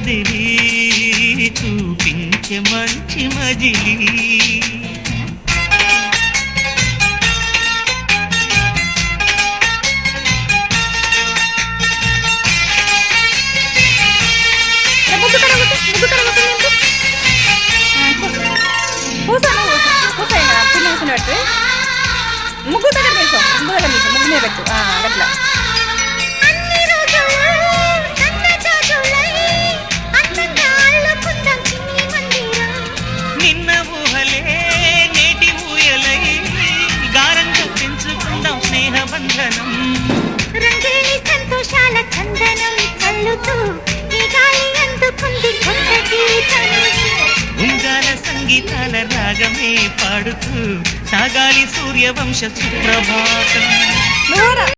కదిలి చూపించే మంచి మజిలీ ముగ్గు దగ్గర తీసాం ముగ్గు మీద పెట్టు అట్లా నిన్న ఊహలే నేటి ఊయలై గారంగా పెంచుకుందాం స్నేహబంధనం రంగేలి సంతోషాల చందనం చల్లుతూ ఈ గాలి అందుకుంది కొత్త గీతం ఉంగాల సంగీతాల రాగమే పాడుతూ సాగాలి సూర్యవంశ సుప్రభాతం.